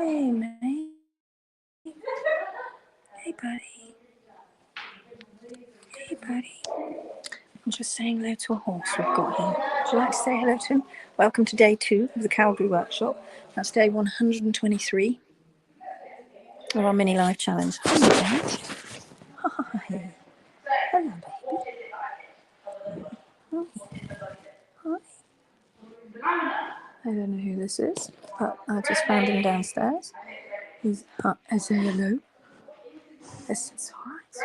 Hey, mate. Hey, buddy. Hey, buddy. I'm just saying hello to a horse we've got here. Would you like to say hello to him? Welcome to day 2 of the Calgary workshop. That's day 123 of our mini life challenge. Hello, mate. Hi. Hello, baby. Hi. I don't know who this is, but I just found him downstairs. He's as in yellow. It's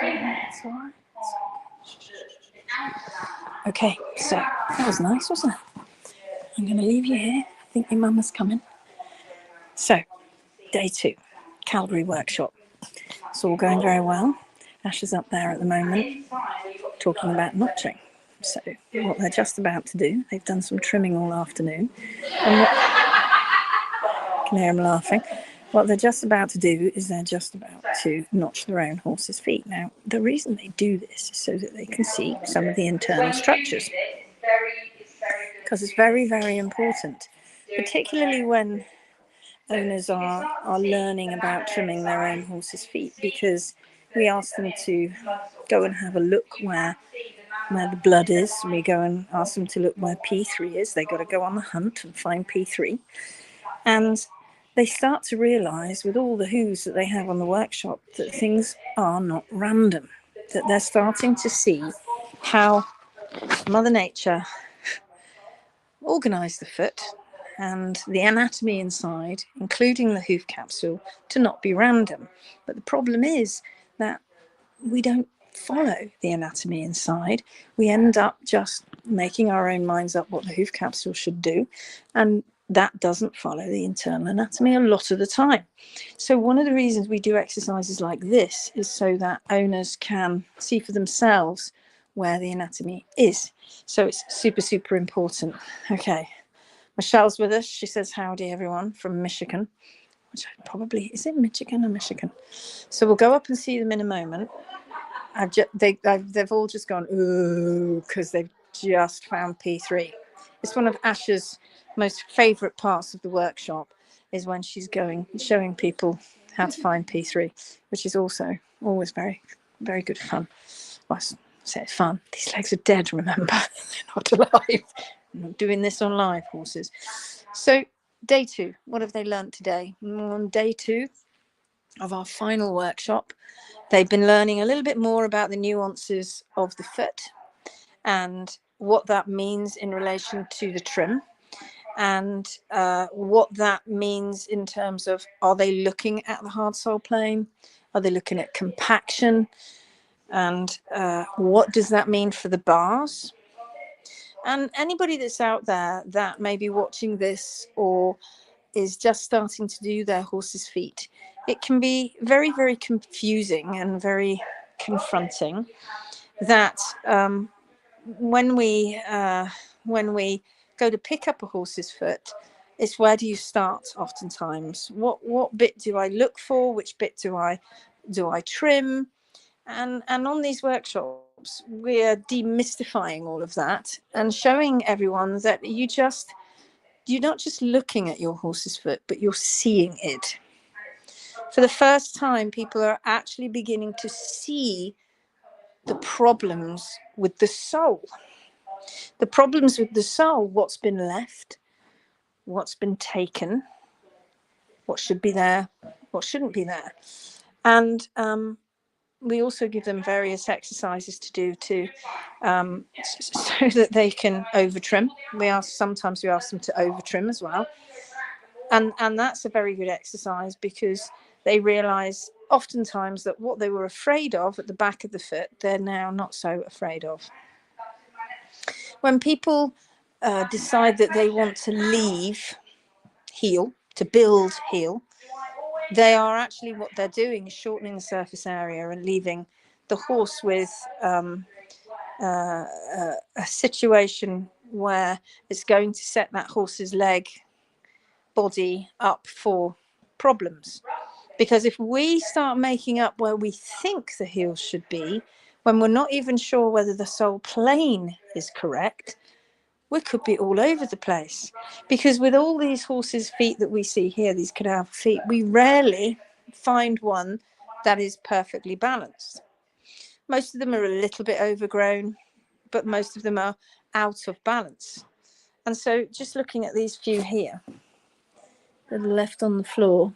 alright. It's alright. Okay, so that was nice, wasn't it? I'm going to leave you here. I think your mama's coming. So, day 2, Calgary workshop. It's all going very well. Ash is up there at the moment talking about notching. So, what they're just about to do, they've done some trimming all afternoon. And you can hear them laughing. What they're just about to do is they're just about to notch their own horse's feet. Now, the reason they do this is so that they can see some of the internal structures. Because it's very, very important, particularly when owners are learning about trimming their own horse's feet, because we ask them to go and have a look where the blood is. We go and ask them to look where P3 is. They got to go on the hunt and find P3. And they start to realise with all the hooves that they have on the workshop that things are not random, that they're starting to see how Mother Nature organised the foot and the anatomy inside, including the hoof capsule, to not be random. But the problem is that we don't follow the anatomy inside. We end up just making our own minds up what the hoof capsule should do, and that doesn't follow the internal anatomy a lot of the time. So one of the reasons we do exercises like this is so that owners can see for themselves where the anatomy is. So it's super, super important. Okay, Michelle's with us. She says howdy everyone from Michigan, which is it Michigan or Michigan? So we'll go up and see them in a moment. They've all just gone ooh because they've just found P3. It's one of Ash's most favourite parts of the workshop, is when she's showing people how to find P3, which is also always very, very good fun. Well, I say it's fun. These legs are dead, remember? They're not alive. I'm not doing this on live horses. So day 2, what have they learnt today? On day 2 of our final workshop, they've been learning a little bit more about the nuances of the foot and what that means in relation to the trim, and what that means in terms of, are they looking at the hard sole plane? Are they looking at compaction? And what does that mean for the bars? And anybody that's out there that may be watching this or is just starting to do their horse's feet, it can be very, very confusing and very confronting that when we go to pick up a horse's foot, it's where do you start oftentimes? What bit do I look for? Which bit do I trim? And on these workshops, we're demystifying all of that and showing everyone that you're not just looking at your horse's foot, but you're seeing it. For the first time, people are actually beginning to see the problems with the sole. The problems with the sole, what's been left, what's been taken, what should be there, what shouldn't be there. And we also give them various exercises to do so that they can over trim. Sometimes we ask them to over trim as well. And that's a very good exercise, because they realize oftentimes that what they were afraid of at the back of the foot, they're now not so afraid of. When people decide that they want to leave heel, to build heel, they are actually, what they're doing is shortening the surface area and leaving the horse with a situation where it's going to set that horse's body up for problems. Because if we start making up where we think the heel should be, when we're not even sure whether the sole plane is correct, we could be all over the place. Because with all these horses' feet that we see here, these cadaver feet, we rarely find one that is perfectly balanced. Most of them are a little bit overgrown, but most of them are out of balance. And so just looking at these few here that are left on the floor,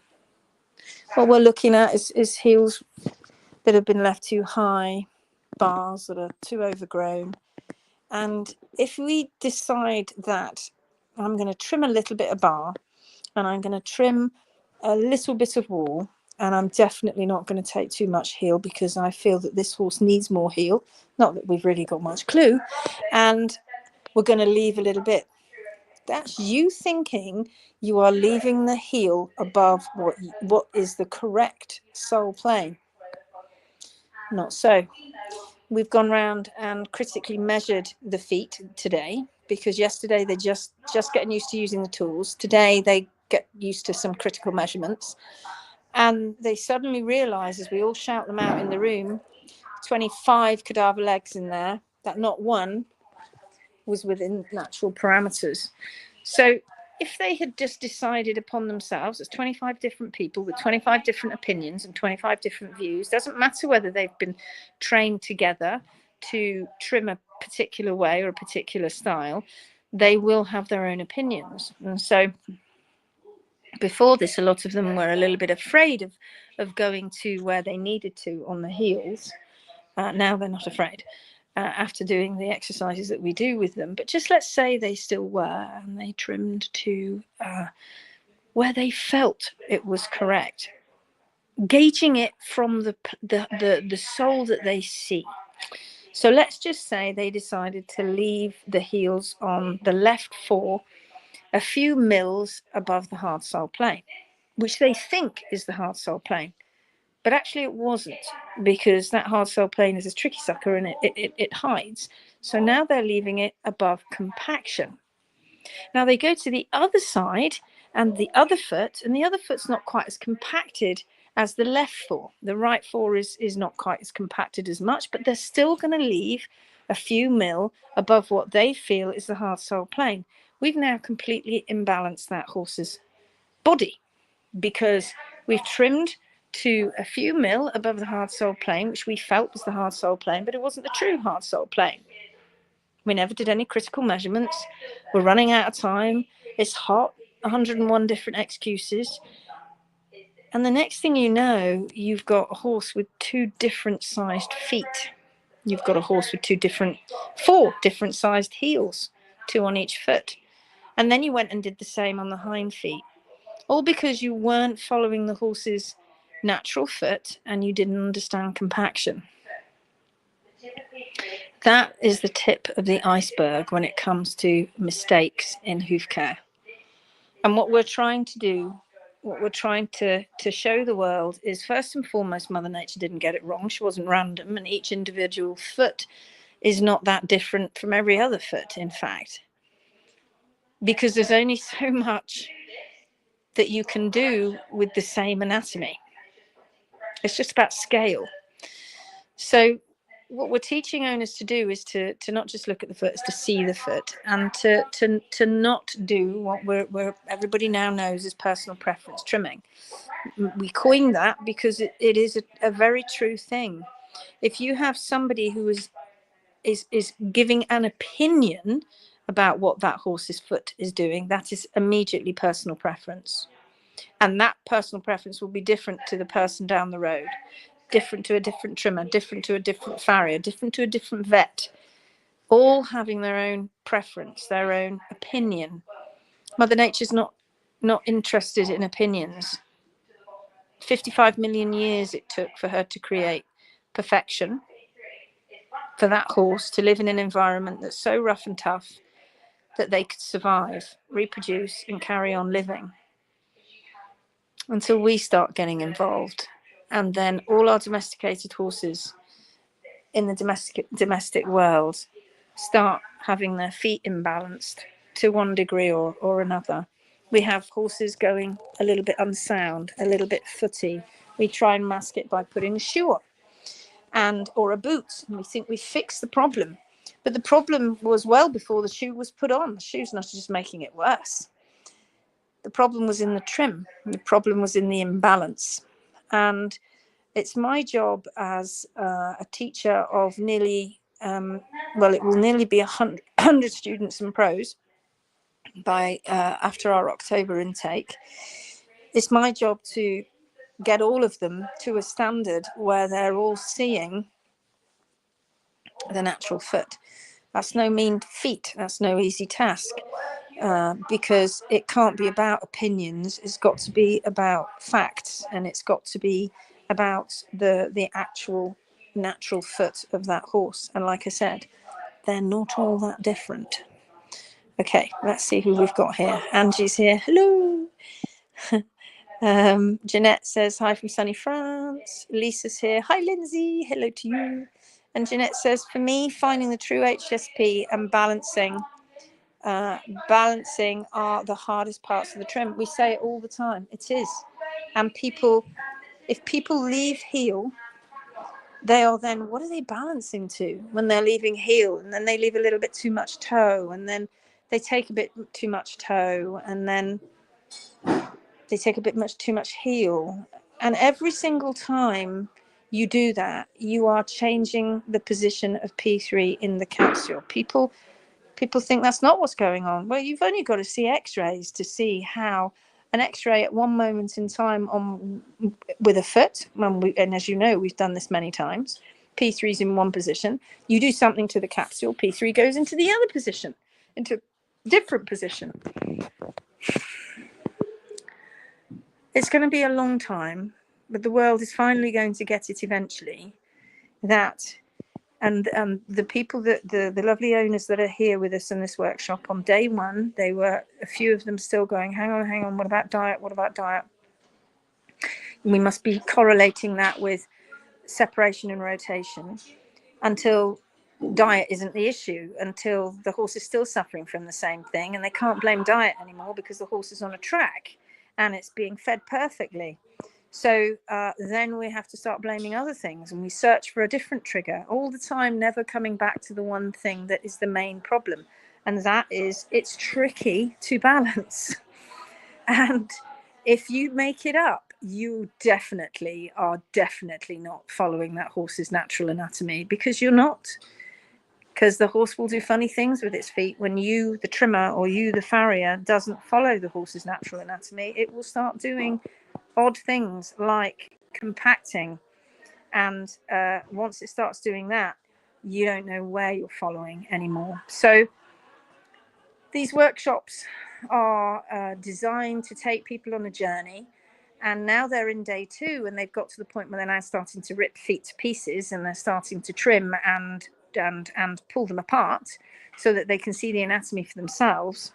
what we're looking at is heels that have been left too high, bars that are too overgrown. And if we decide that I'm going to trim a little bit of bar and I'm going to trim a little bit of wall, and I'm definitely not going to take too much heel because I feel that this horse needs more heel, not that we've really got much clue, and we're going to leave a little bit. That's you thinking you are leaving the heel above what is the correct sole plane. Not so. We've gone round and critically measured the feet today, because yesterday they're just getting used to using the tools. Today they get used to some critical measurements, and they suddenly realise, as we all shout them out in the room, 25 cadaver legs in there, that not one was within natural parameters. So if they had just decided upon themselves as 25 different people with 25 different opinions and 25 different views, doesn't matter whether they've been trained together to trim a particular way or a particular style, they will have their own opinions. And so before this, a lot of them were a little bit afraid of going to where they needed to on the heels. Now they're not afraid after doing the exercises that we do with them. But just let's say they still were, and they trimmed to where they felt it was correct, gauging it from the sole that they see. So let's just say they decided to leave the heels on the left fore a few mils above the hard sole plane, which they think is the hard sole plane. But actually it wasn't, because that hard sole plane is a tricky sucker and it hides. So now they're leaving it above compaction. Now they go to the other side and the other foot's not quite as compacted as the left fore. The right fore is not quite as compacted as much, but they're still going to leave a few mil above what they feel is the hard sole plane. We've now completely imbalanced that horse's body, because we've trimmed to a few mil above the hard sole plane, which we felt was the hard sole plane, but it wasn't the true hard sole plane. We never did any critical measurements. We're running out of time. It's hot, 101 different excuses. And the next thing you know, you've got a horse with two different sized feet. You've got a horse with four different sized heels, two on each foot. And then you went and did the same on the hind feet. All because you weren't following the horse's natural foot and you didn't understand compaction. That is the tip of the iceberg when it comes to mistakes in hoof care. And what we're trying to do, what we're trying to show the world is, first and foremost, Mother Nature didn't get it wrong. She wasn't random, and each individual foot is not that different from every other foot, in fact, because there's only so much that you can do with the same anatomy. It's just about scale. So what we're teaching owners to do is to not just look at the foot, is to see the foot, and to not do what we're everybody now knows is personal preference trimming. We coined that because it is a very true thing. If you have somebody who is giving an opinion about what that horse's foot is doing, that is immediately personal preference. And that personal preference will be different to the person down the road, different to a different trimmer, different to a different farrier, different to a different vet, all having their own preference, their own opinion. Mother Nature's not interested in opinions. 55 million years it took for her to create perfection, for that horse to live in an environment that's so rough and tough that they could survive, reproduce, and carry on living, until we start getting involved. And then all our domesticated horses in the domestic world start having their feet imbalanced to one degree or another. We have horses going a little bit unsound, a little bit footy. We try and mask it by putting a shoe on or a boot, and we think we fixed the problem. But the problem was well before the shoe was put on. The shoe's not just making it worse. The problem was in the trim. The problem was in the imbalance. And it's my job as a teacher of nearly, it will nearly be 100 students and pros by after our October intake. It's my job to get all of them to a standard where they're all seeing the natural foot. That's no mean feat. That's no easy task. Because it can't be about opinions. It's got to be about facts, and it's got to be about the actual natural foot of that horse. And like I said, they're not all that different. Okay, let's see who we've got here. Angie's here. Hello. Jeanette says hi from sunny France. Lisa's here. Hi, Lindsay. Hello to you. And Jeanette says, for me, finding the true HSP and balancing are the hardest parts of the trim. We say it all the time. It is. And if people leave heel, they are then, what are they balancing to when they're leaving heel? And then they leave a little bit too much toe, and then they take a bit too much toe, and then they take a bit too much heel. And every single time you do that, you are changing the position of P3 in the capsule. People think that's not what's going on. Well, you've only got to see x-rays to see how an x-ray at one moment in time with a foot, and as you know, we've done this many times, P3 is in one position. You do something to the capsule, P3 goes into the other position, into a different position. It's going to be a long time, but the world is finally going to get it eventually. And the people the lovely owners that are here with us in this workshop on day one, they were a few of them still going, hang on, what about diet? We must be correlating that with separation and rotation until diet isn't the issue, until the horse is still suffering from the same thing, and they can't blame diet anymore because the horse is on a track and it's being fed perfectly. So then we have to start blaming other things, and we search for a different trigger all the time, never coming back to the one thing that is the main problem. And that is, it's tricky to balance. And if you make it up, you are definitely not following that horse's natural anatomy, because you're not. Because the horse will do funny things with its feet when you, the trimmer, or you, the farrier, doesn't follow the horse's natural anatomy. It will start doing odd things like compacting, and once it starts doing that, you don't know where you're following anymore. So these workshops are designed to take people on a journey, and now they're in day 2, and they've got to the point where they're now starting to rip feet to pieces, and they're starting to trim and pull them apart so that they can see the anatomy for themselves.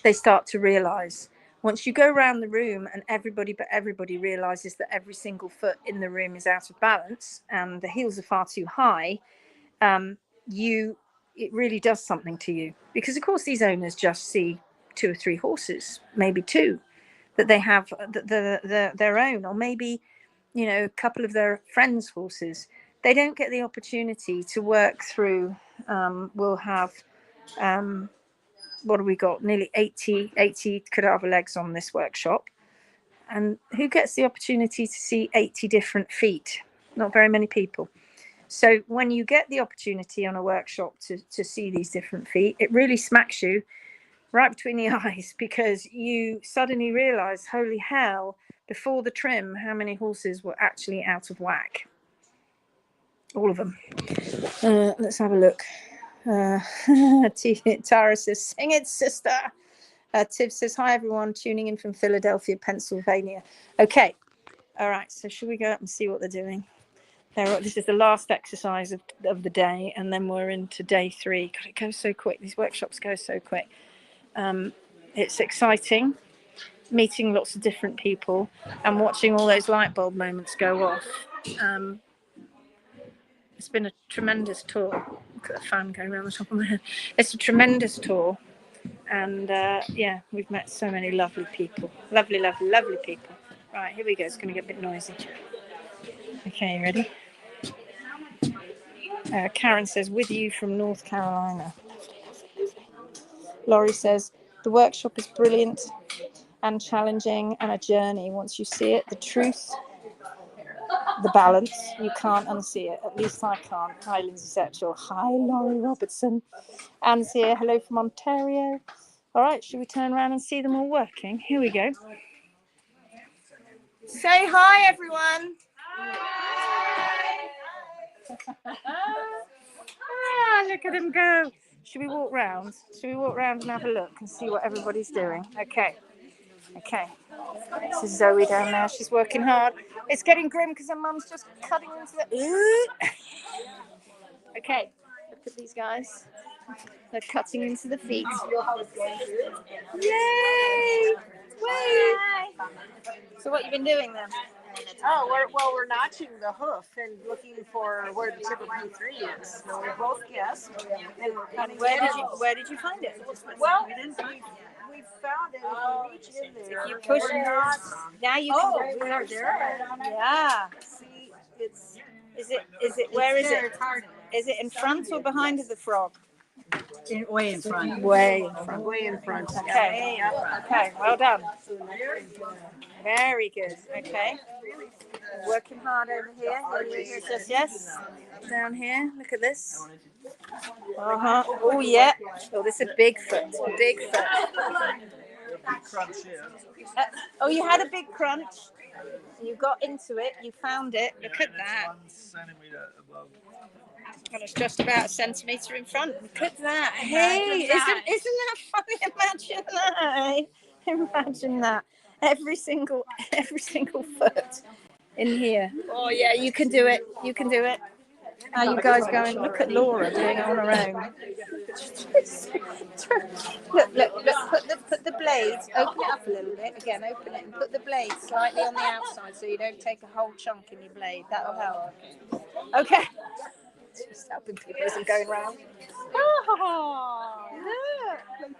They start to realize, once you go around the room and everybody realizes that every single foot in the room is out of balance and the heels are far too high, it really does something to you. Because of course these owners just see 2 or 3 horses, maybe 2, that they have their own, or maybe, a couple of their friends' horses. They don't get the opportunity to work through. We'll have what have we got? Nearly 80 cadaver legs on this workshop. And who gets the opportunity to see 80 different feet? Not very many people. So when you get the opportunity on a workshop to see these different feet, it really smacks you right between the eyes, because you suddenly realize, holy hell, before the trim, how many horses were actually out of whack. All of them. Let's have a look. Tara says, sing it, sister. Tiv says, hi, everyone, tuning in from Philadelphia, Pennsylvania. Okay. All right. So should we go up and see what they're doing? This is the last exercise of the day, and then we're into day 3. God, it goes so quick. These workshops go so quick. It's exciting, meeting lots of different people and watching all those light bulb moments go off. It's been a tremendous tour. Look at the fan going around the top of my head. It's a tremendous tour. And we've met so many lovely people. Lovely, lovely, lovely people. Right, here we go. It's going to get a bit noisy. Okay, you ready? Karen says, with you from North Carolina. Laurie says, the workshop is brilliant and challenging and a journey. Once you see it, the truth, the balance, you can't unsee it. At least I can't. Hi, Lindsay Setchell. Hi, Laurie Robertson. Anne's here. Hello from Ontario. All right, should we turn around and see them all working? Here we go. Say hi, everyone. Hi. Look at them go. Should we walk round? Should we walk round and have a look and see what everybody's doing? Okay. This is Zoe down there. She's working hard. It's getting grim because her mum's just cutting into the... Okay. Look at these guys. They're cutting into the feet. Yay! Wait. So what have you been doing then? Oh, we're notching the hoof and looking for where the tip of P3 is. So we both guessed, and we're cutting it out. Where did you find it? Well, we found it. If we reach in there, If you push it, now you can. Oh, we are there. Yeah. See, it's. Is it? Where is it? It's hard. Is it in front or behind of the frog? Way in front. Way in front. Way in front. Okay. Okay. Well done. Very good. Okay. Working hard over here. Yes. Down here. Look at this. Oh yeah. Oh, this is a big foot. Big foot. Oh, you had a big crunch. You got into it. You found it. Look at that. 1 centimeter above. And it's just about a centimetre in front. Look at that. Hey, isn't that funny? Imagine that. Imagine that. Every single foot in here. Oh yeah, you can do it. You can do it. Are you guys going? Look at Laura doing it on her own. Look, put the blades, open it up a little bit. Again, open it and put the blade slightly on the outside so you don't take a whole chunk in your blade. That'll help. Okay. Just helping people as I'm going round. Oh, look.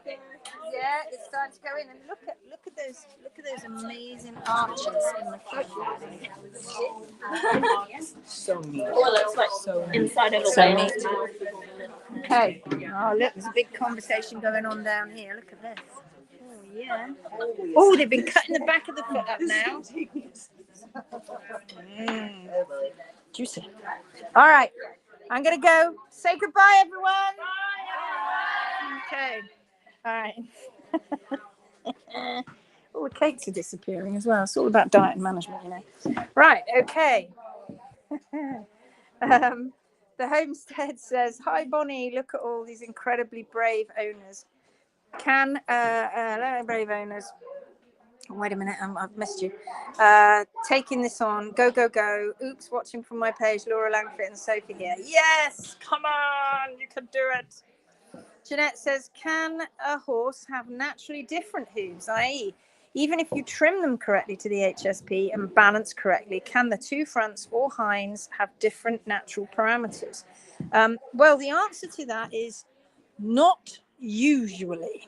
Yeah, it's starting to go in, and look at those amazing arches in the foot. So neat. Well, it's like So inside of the So whale. neat. Okay. Oh, look, there's a big conversation going on down here. Look at this. Oh, yeah. Oh, they've been cutting the back of the foot up now. Juicy. All right. I'm going to go. Say goodbye, everyone. Bye. Okay. All right. Oh, the cakes are disappearing as well. It's all about diet and management, you know. Right. Okay. The homestead says, hi, Bonnie. Look at all these incredibly brave owners. Brave owners. Wait a minute, I've missed you. Taking this on. Go, go, go. Oops, watching from my page. Laura Langford and Sophie here. Yes, come on, you can do it. Jeanette says, can a horse have naturally different hooves, i.e., even if you trim them correctly to the HSP and balance correctly, can the two fronts or hinds have different natural parameters? Well, the answer to that is not usually.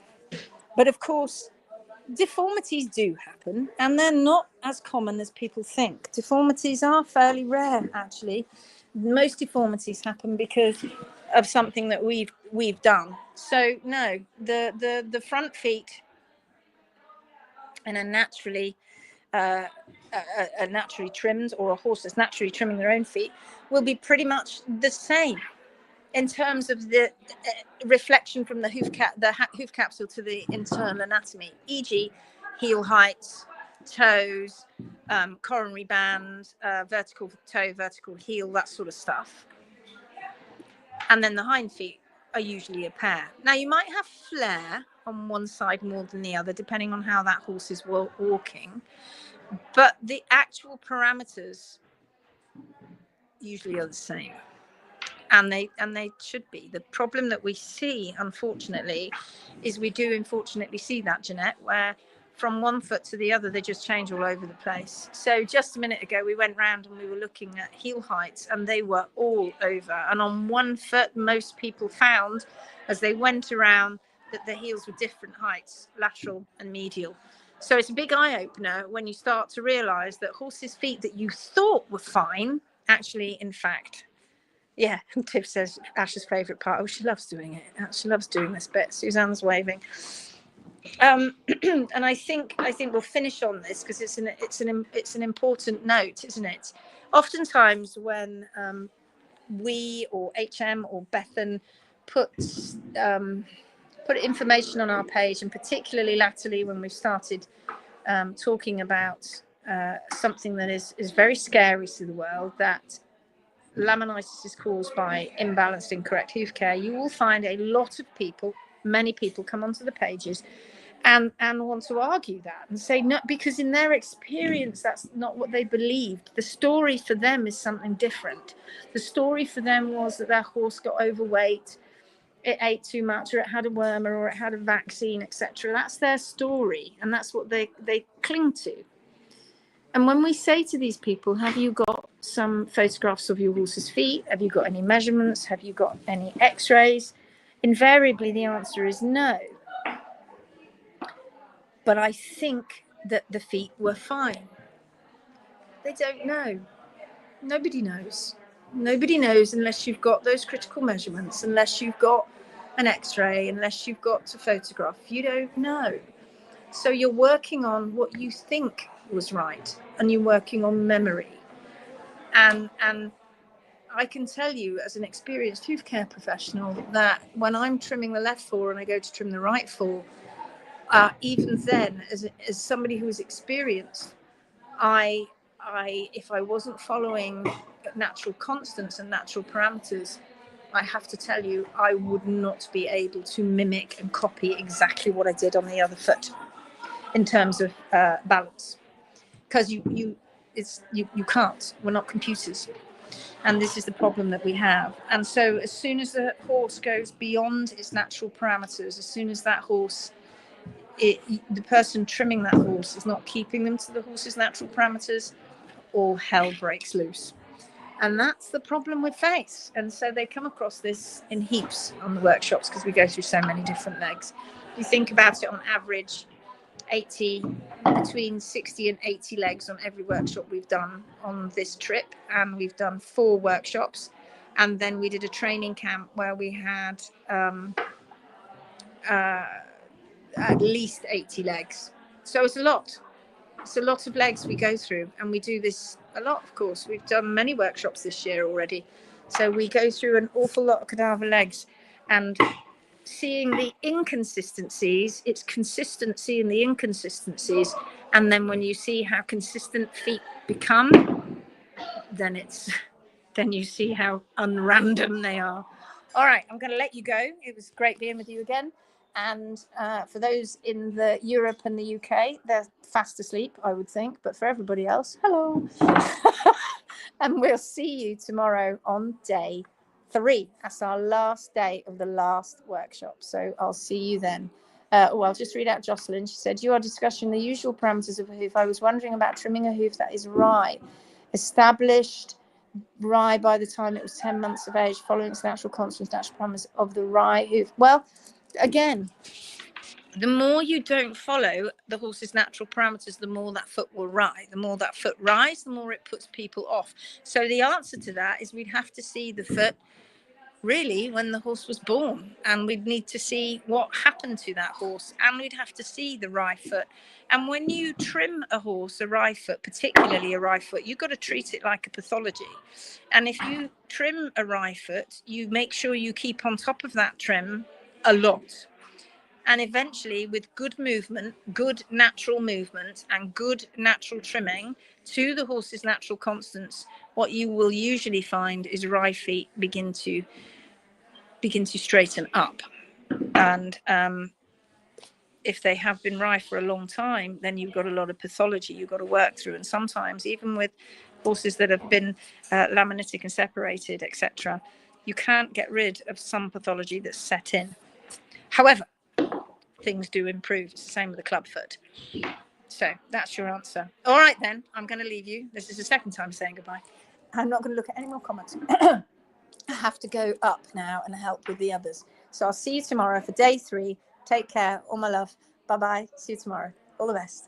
But of course, deformities do happen, and they're not as common as people think. Deformities are fairly rare, actually. Most deformities happen because of something that we've done. So no, the front feet and a naturally trimmed, or a horse that's naturally trimming their own feet, will be pretty much the same in terms of the reflection from the hoof capsule to the internal anatomy, e.g. heel height, toes, coronary band, vertical toe, vertical heel, that sort of stuff. And then the hind feet are usually a pair. Now, you might have flair on one side more than the other, depending on how that horse is walking. But the actual parameters usually are the same. And they should be. The problem that we see, unfortunately, is we do unfortunately see that, Jeanette, where from one foot to the other, they just change all over the place. So just a minute ago, we went round and we were looking at heel heights, and they were all over. And on one foot, most people found, as they went around, that the heels were different heights, lateral and medial. So it's a big eye-opener when you start to realise that horses' feet that you thought were fine, actually, in fact, Yeah, and Tiff says Ash's favourite part. Oh, she loves doing it. She loves doing this bit. Suzanne's waving. And I think we'll finish on this because it's an important note, isn't it? Oftentimes when we or HM or Bethan puts put information on our page, and particularly latterly when we've started talking about something that is very scary to the world, that laminitis is caused by imbalanced, incorrect hoof care, you will find a lot of people, many people, come onto the pages and want to argue that and say no, because in their experience that's not what they believed. The story for them is something different. The story for them was that their horse got overweight, it ate too much, or it had a worm, or it had a vaccine, etc. That's their story, and that's what they cling to. And when we say to these people, have you got some photographs of your horse's feet? Have you got any measurements? Have you got any x-rays? Invariably, the answer is no. But I think that the feet were fine. They don't know. Nobody knows. Nobody knows unless you've got those critical measurements, unless you've got an x-ray, unless you've got a photograph. You don't know. So you're working on what you think was right, and you're working on memory. And I can tell you as an experienced hoof care professional that when I'm trimming the left fore and I go to trim the right fore, even then, as somebody who is experienced, I if I wasn't following natural constants and natural parameters, I have to tell you, I would not be able to mimic and copy exactly what I did on the other foot in terms of balance, because you can't. We're not computers. And this is the problem that we have. And so as soon as the horse goes beyond its natural parameters, as soon as that horse, the person trimming that horse is not keeping them to the horse's natural parameters, all hell breaks loose. And that's the problem we face. And so they come across this in heaps on the workshops because we go through so many different legs. You think about it, on average, between 60 and 80 legs on every workshop we've done on this trip, and we've done 4 workshops, and then we did a training camp where we had at least 80 legs. So it's a lot of legs we go through, and we do this a lot. Of course, we've done many workshops this year already, so we go through an awful lot of cadaver legs, and seeing the inconsistencies, it's consistency in the inconsistencies, and then when you see how consistent feet become, then you see how unrandom they are. All right, I'm going to let you go. It was great being with you again. And for those in the Europe and the UK, they're fast asleep, I would think. But for everybody else, hello. And we'll see you tomorrow on day 3. That's our last day of the last workshop. So I'll see you then. I'll just read out Jocelyn. She said, you are discussing the usual parameters of a hoof. I was wondering about trimming a hoof that is rye. Established rye by the time it was 10 months of age, following its natural constants, natural parameters of the rye hoof. Well, again, the more you don't follow the horse's natural parameters, the more that foot will rye. The more that foot rise, the more it puts people off. So the answer to that is we'd have to see the foot really when the horse was born, and we'd need to see what happened to that horse, and we'd have to see the rye foot. And when you trim a horse, a rye foot, particularly a rye foot, you've got to treat it like a pathology. And if you trim a rye foot, you make sure you keep on top of that trim a lot. And eventually, with good movement, good natural movement, and good natural trimming to the horse's natural constants, what you will usually find is rye feet begin to straighten up. And if they have been rye for a long time, then you've got a lot of pathology you've got to work through. And sometimes, even with horses that have been laminitic and separated, etc., you can't get rid of some pathology that's set in. However, things do improve. It's the same with the clubfoot. So that's your answer. All right, then. I'm going to leave you. This is the second time saying goodbye. I'm not going to look at any more comments. I have to go up now and help with the others. So I'll see you tomorrow for day 3. Take care. All my love. Bye-bye. See you tomorrow. All the best.